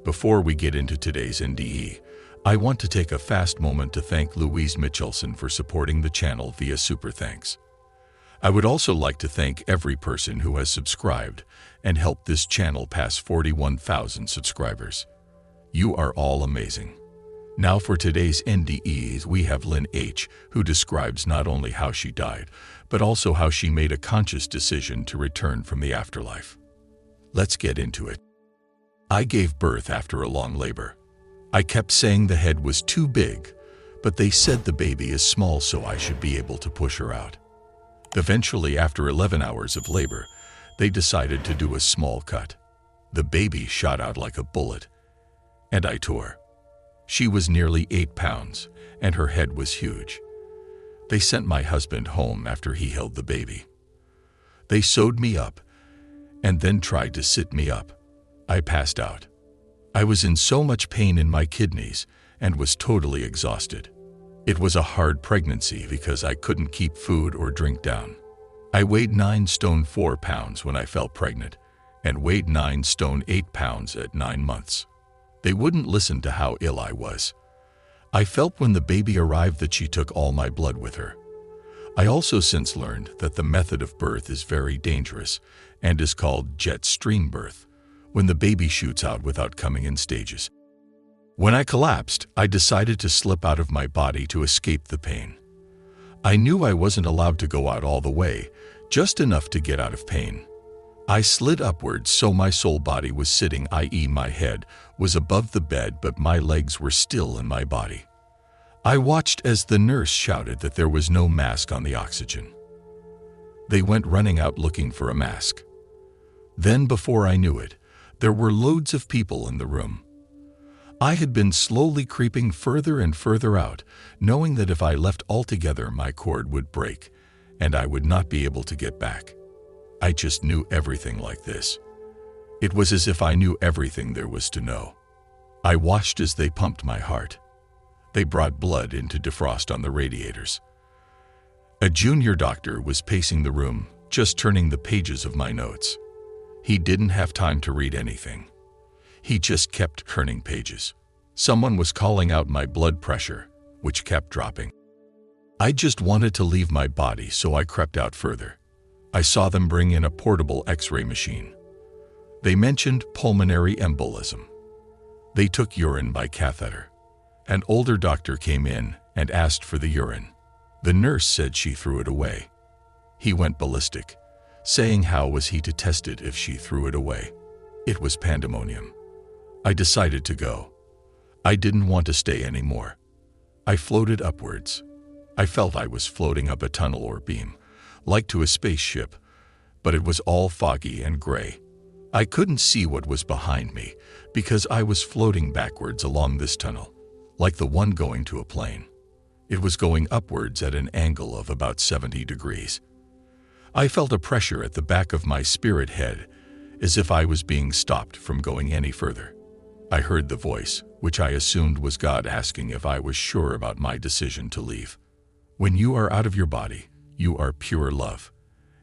Before we get into today's NDE, I want to take a fast moment to thank Louise Michelson for supporting the channel via Super Thanks. I would also like to thank every person who has subscribed and helped this channel pass 41,000 subscribers. You are all amazing. Now for today's NDEs, we have Lynn H., who describes not only how she died, but also how she made a conscious decision to return from the afterlife. Let's get into it. I gave birth after a long labor. I kept saying the head was too big, but they said the baby is small, so I should be able to push her out. Eventually, after 11 hours of labor, they decided to do a small cut. The baby shot out like a bullet, and I tore. She was nearly 8 pounds, and her head was huge. They sent my husband home after he held the baby. They sewed me up, and then tried to sit me up. I passed out. I was in so much pain in my kidneys and was totally exhausted. It was a hard pregnancy because I couldn't keep food or drink down. I weighed 9 stone 4 pounds when I fell pregnant and weighed 9 stone 8 pounds at 9 months. They wouldn't listen to how ill I was. I felt when the baby arrived that she took all my blood with her. I also since learned that the method of birth is very dangerous and is called jet stream birth, when the baby shoots out without coming in stages. When I collapsed, I decided to slip out of my body to escape the pain. I knew I wasn't allowed to go out all the way, just enough to get out of pain. I slid upwards so my soul body was sitting, i.e. my head was above the bed, but my legs were still in my body. I watched as the nurse shouted that there was no mask on the oxygen. They went running out looking for a mask. Then, before I knew it, there were loads of people in the room. I had been slowly creeping further and further out, knowing that if I left altogether, my cord would break, and I would not be able to get back. I just knew everything like this. It was as if I knew everything there was to know. I watched as they pumped my heart. They brought blood in to defrost on the radiators. A junior doctor was pacing the room, just turning the pages of my notes. He didn't have time to read anything. He just kept turning pages. Someone was calling out my blood pressure, which kept dropping. I just wanted to leave my body, so I crept out further. I saw them bring in a portable X-ray machine. They mentioned pulmonary embolism. They took urine by catheter. An older doctor came in and asked for the urine. The nurse said she threw it away. He went ballistic, saying how was he to test it if she threw it away. It was pandemonium. I decided to go. I didn't want to stay anymore. I floated upwards. I felt I was floating up a tunnel or beam, like to a spaceship, but it was all foggy and gray. I couldn't see what was behind me because I was floating backwards along this tunnel, like the one going to a plane. It was going upwards at an angle of about 70 degrees. I felt a pressure at the back of my spirit head, as if I was being stopped from going any further. I heard the voice, which I assumed was God, asking if I was sure about my decision to leave. When you are out of your body, you are pure love,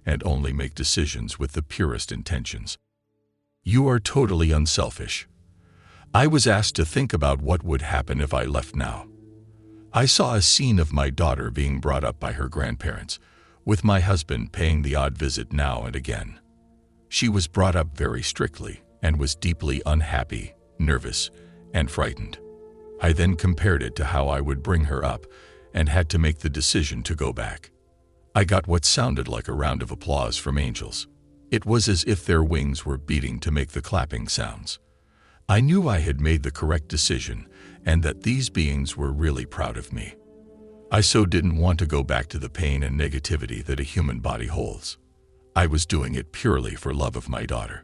and only make decisions with the purest intentions. You are totally unselfish. I was asked to think about what would happen if I left now. I saw a scene of my daughter being brought up by her grandparents, with my husband paying the odd visit now and again. She was brought up very strictly and was deeply unhappy, nervous, and frightened. I then compared it to how I would bring her up and had to make the decision to go back. I got what sounded like a round of applause from angels. It was as if their wings were beating to make the clapping sounds. I knew I had made the correct decision and that these beings were really proud of me. I so didn't want to go back to the pain and negativity that a human body holds. I was doing it purely for love of my daughter.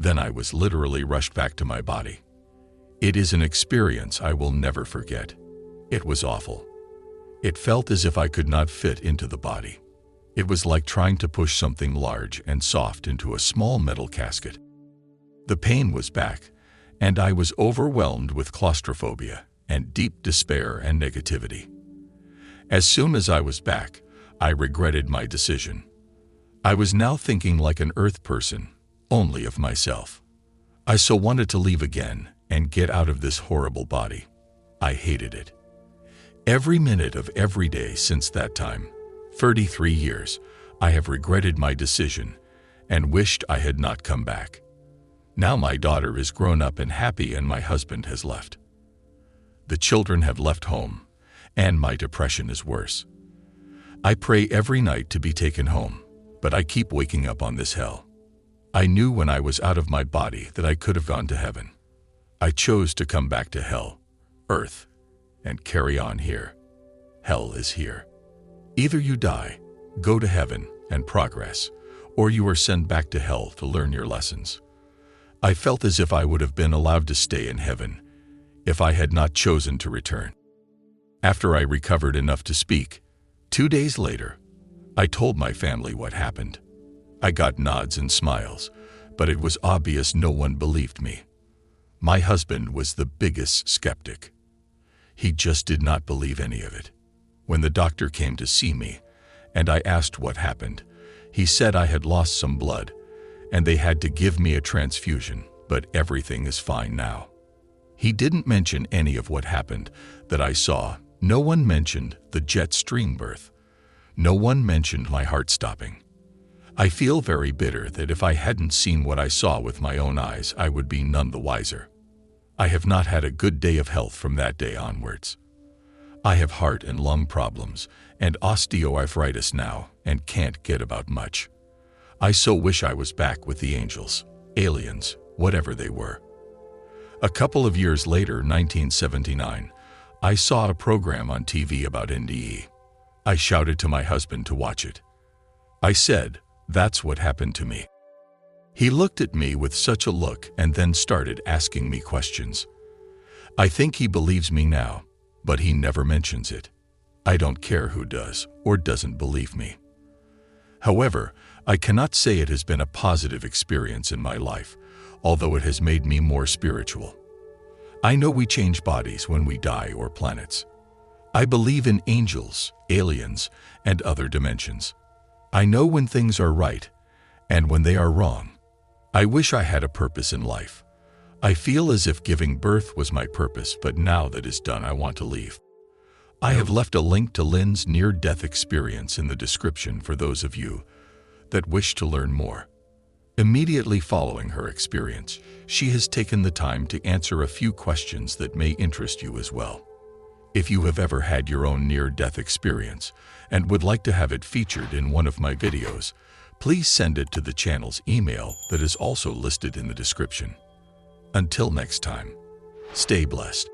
Then I was literally rushed back to my body. It is an experience I will never forget. It was awful. It felt as if I could not fit into the body. It was like trying to push something large and soft into a small metal casket. The pain was back, and I was overwhelmed with claustrophobia and deep despair and negativity. As soon as I was back, I regretted my decision. I was now thinking like an earth person, only of myself. I so wanted to leave again and get out of this horrible body. I hated it. Every minute of every day since that time, 33 years, I have regretted my decision and wished I had not come back. Now my daughter is grown up and happy, and my husband has left. The children have left home, and my depression is worse. I pray every night to be taken home, but I keep waking up on this hell. I knew when I was out of my body that I could have gone to heaven. I chose to come back to hell, earth, and carry on here. Hell is here. Either you die, go to heaven, and progress, or you are sent back to hell to learn your lessons. I felt as if I would have been allowed to stay in heaven if I had not chosen to return. After I recovered enough to speak, 2 days later, I told my family what happened. I got nods and smiles, but it was obvious no one believed me. My husband was the biggest skeptic. He just did not believe any of it. When the doctor came to see me, and I asked what happened, he said I had lost some blood, and they had to give me a transfusion, but everything is fine now. He didn't mention any of what happened that I saw. No one mentioned the jet stream birth. No one mentioned my heart stopping. I feel very bitter that if I hadn't seen what I saw with my own eyes, I would be none the wiser. I have not had a good day of health from that day onwards. I have heart and lung problems and osteoarthritis now and can't get about much. I so wish I was back with the angels, aliens, whatever they were. A couple of years later, 1979, I saw a program on TV about NDE. I shouted to my husband to watch it. I said, "That's what happened to me." He looked at me with such a look and then started asking me questions. I think he believes me now, but he never mentions it. I don't care who does or doesn't believe me. However, I cannot say it has been a positive experience in my life, although it has made me more spiritual. I know we change bodies when we die or planets. I believe in angels, aliens, and other dimensions. I know when things are right and when they are wrong. I wish I had a purpose in life. I feel as if giving birth was my purpose, but now that is done, I want to leave. I have left a link to Lynn's near-death experience in the description for those of you that wish to learn more. Immediately following her experience, she has taken the time to answer a few questions that may interest you as well. If you have ever had your own near-death experience and would like to have it featured in one of my videos, please send it to the channel's email that is also listed in the description. Until next time, stay blessed.